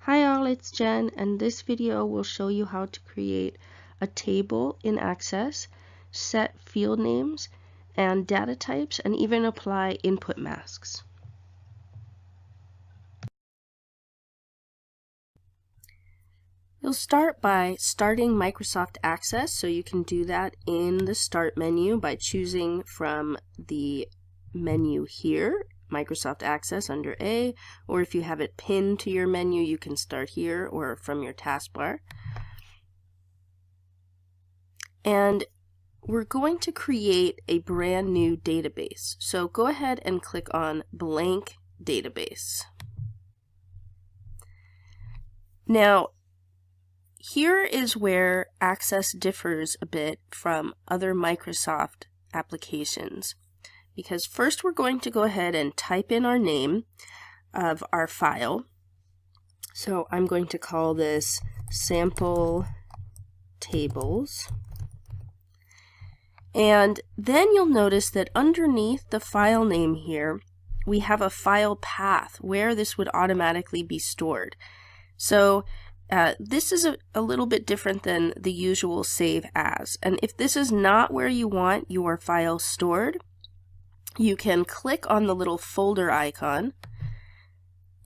Hi all, it's Jen, and this video will show you how to create a table in Access, set field names and data types, and even apply input masks. You'll start by starting Microsoft Access, so you can do that in the Start menu by choosing from the menu here, Microsoft Access under A, or if you have it pinned to your menu, you can start here or from your taskbar. And we're going to create a brand new database. So go ahead and click on Blank Database. Now, here is where Access differs a bit from other Microsoft applications, because first we're going to go ahead and type in our name of our file. So I'm going to call this Sample Tables. And then you'll notice that underneath the file name here, we have a file path where this would automatically be stored. So this is a little bit different than the usual save as. And if this is not where you want your file stored, you can click on the little folder icon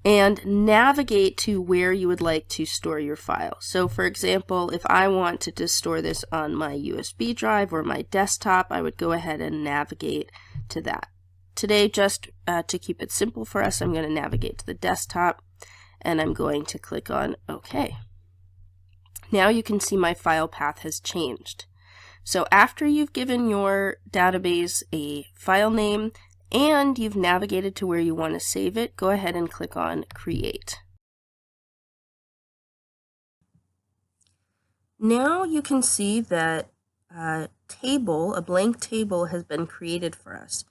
and navigate to where you would like to store your file. So for example, if I wanted to store this on my USB drive or my desktop, I would go ahead and navigate to that. Today, just to keep it simple for us, I'm going to navigate to the desktop and I'm going to click on OK. Now you can see my file path has changed. So after you've given your database a file name and you've navigated to where you want to save it, go ahead and click on Create. Now you can see that a blank table has been created for us,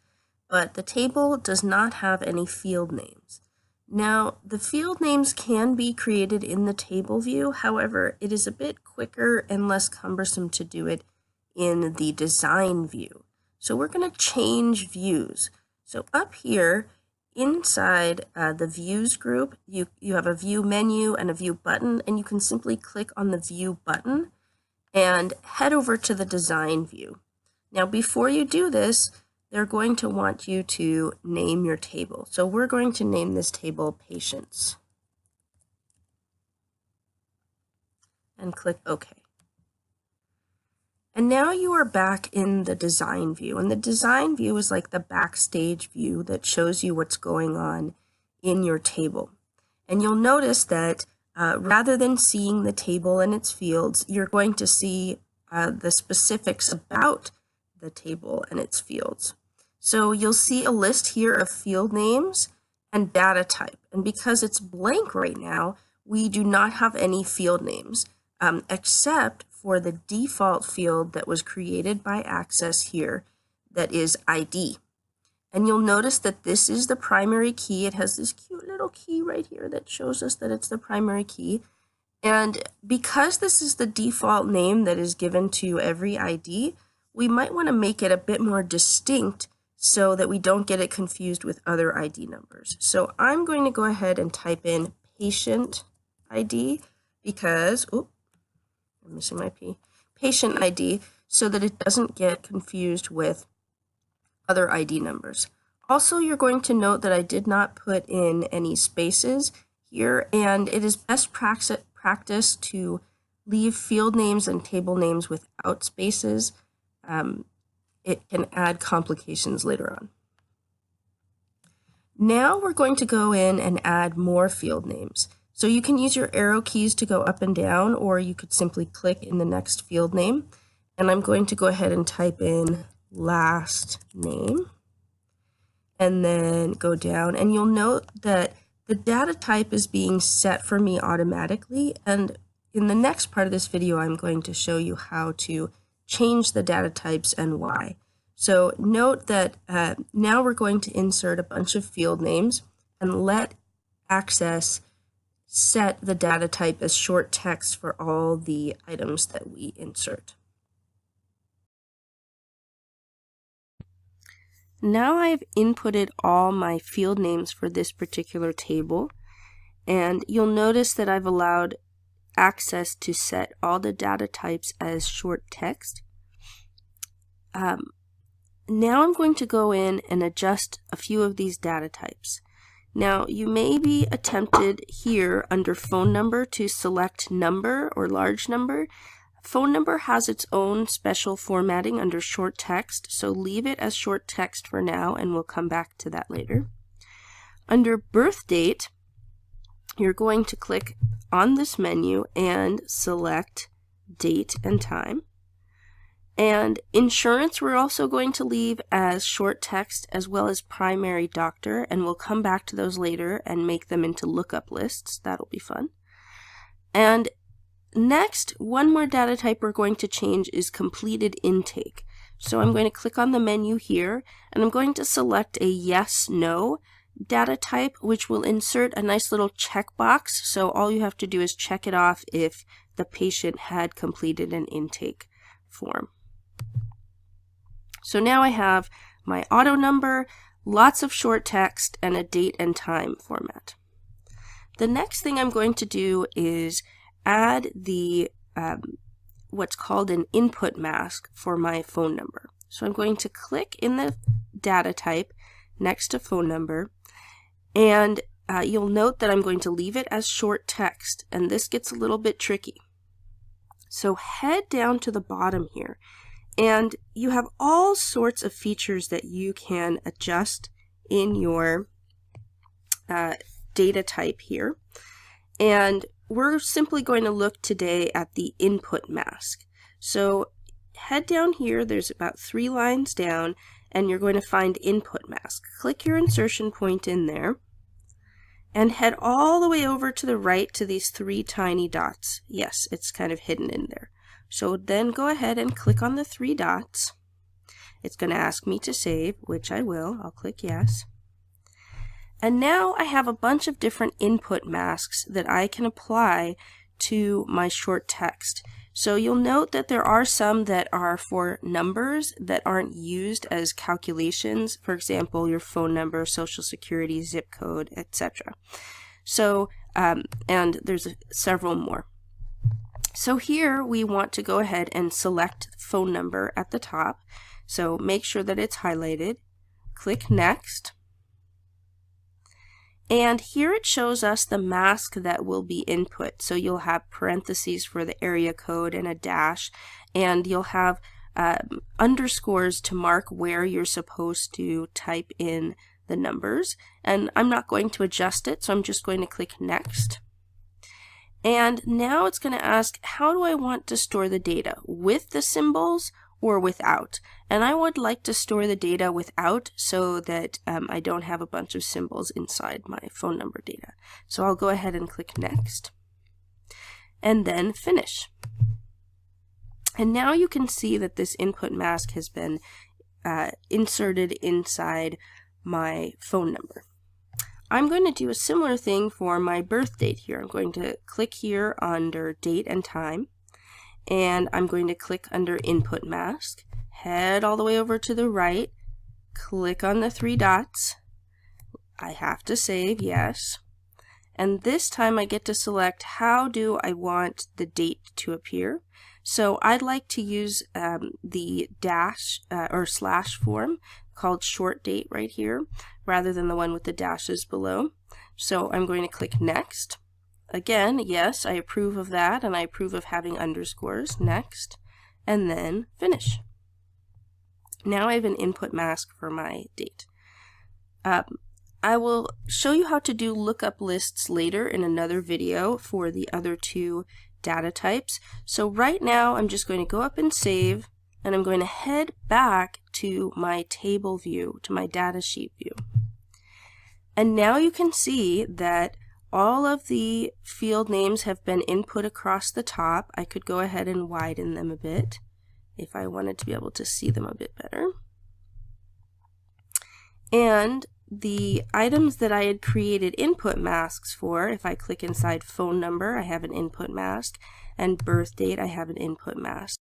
but the table does not have any field names. Now, the field names can be created in the table view. However, it is a bit quicker and less cumbersome to do it in the design view. So we're going to change views. So up here, inside the Views group, you have a View menu and a View button, and you can simply click on the View button and head over to the Design view. Now, before you do this, they're going to want you to name your table. So we're going to name this table Patients. And click OK. And now you are back in the design view. And the design view is like the backstage view that shows you what's going on in your table. And you'll notice that rather than seeing the table and its fields, you're going to see the specifics about the table and its fields. So you'll see a list here of field names and data type. And because it's blank right now, we do not have any field names except for the default field that was created by Access here, that is ID. And you'll notice that this is the primary key. It has this cute little key right here that shows us that it's the primary key. And because this is the default name that is given to every ID, we might want to make it a bit more distinct so that we don't get it confused with other ID numbers. So I'm going to go ahead and type in Patient ID because, I'm missing my P, Patient ID, so that it doesn't get confused with other ID numbers. Also, you're going to note that I did not put in any spaces here, and it is best practice to leave field names and table names without spaces. It can add complications later on. Now we're going to go in and add more field names. So you can use your arrow keys to go up and down, or you could simply click in the next field name. And I'm going to go ahead and type in last name and then go down. And you'll note that the data type is being set for me automatically. And in the next part of this video, I'm going to show you how to change the data types and why. So note that now we're going to insert a bunch of field names and let Access set the data type as short text for all the items that we insert. Now I've inputted all my field names for this particular table, And you'll notice that I've allowed access to set all the data types as short text. Now I'm going to go in and adjust a few of these data types. Now you may be tempted here under phone number to select number or large number. Phone number has its own special formatting under short text, so leave it as short text for now and we'll come back to that later. Under birth date, you're going to click on this menu and select date and time. And insurance we're also going to leave as short text as well as primary doctor, and we'll come back to those later and make them into lookup lists. That'll be fun. And next, one more data type we're going to change is completed intake. So I'm going to click on the menu here and I'm going to select a yes/no data type, which will insert a nice little checkbox. So all you have to do is check it off if the patient had completed an intake form. So now I have my auto number, lots of short text, and a date and time format. The next thing I'm going to do is add the what's called an input mask for my phone number. So I'm going to click in the data type next to phone number, and you'll note that I'm going to leave it as short text, and this gets a little bit tricky. So head down to the bottom here, and you have all sorts of features that you can adjust in your data type here. And we're simply going to look today at the input mask. So head down here, there's about 3 lines down, and you're going to find input mask. Click your insertion point in there and head all the way over to the right to these 3 tiny dots. Yes, it's kind of hidden in there. So then go ahead and click on the 3 dots. It's going to ask me to save, which I will. I'll click yes. And now I have a bunch of different input masks that I can apply to my short text. So you'll note that there are some that are for numbers that aren't used as calculations. For example, your phone number, social security, zip code, etc. So, and there's several more. So here we want to go ahead and select phone number at the top. So make sure that it's highlighted. Click next. And here it shows us the mask that will be input. So you'll have parentheses for the area code and a dash, and you'll have underscores to mark where you're supposed to type in the numbers. And I'm not going to adjust it, so I'm just going to click next. And now it's going to ask, how do I want to store the data? With the symbols or without? And I would like to store the data without so that I don't have a bunch of symbols inside my phone number data. So I'll go ahead and click next and then finish. And now you can see that this input mask has been inserted inside my phone number. I'm going to do a similar thing for my birth date here. I'm going to click here under date and time, and I'm going to click under input mask, head all the way over to the right, click on the 3 dots. I have to save, yes. And this time I get to select how do I want the date to appear. So I'd like to use the dash or slash form called short date right here, rather than the one with the dashes below. So I'm going to click next. Again, yes, I approve of that, and I approve of having underscores. Next, and then finish. Now I have an input mask for my date. I will show you how to do lookup lists later in another video for the other 2 data types. So right now I'm just going to go up and save, and I'm going to head back to my table view, to my data sheet view. And now you can see that all of the field names have been input across the top. I could go ahead and widen them a bit if I wanted to be able to see them a bit better. And the items that I had created input masks for, if I click inside phone number, I have an input mask, and birth date, I have an input mask.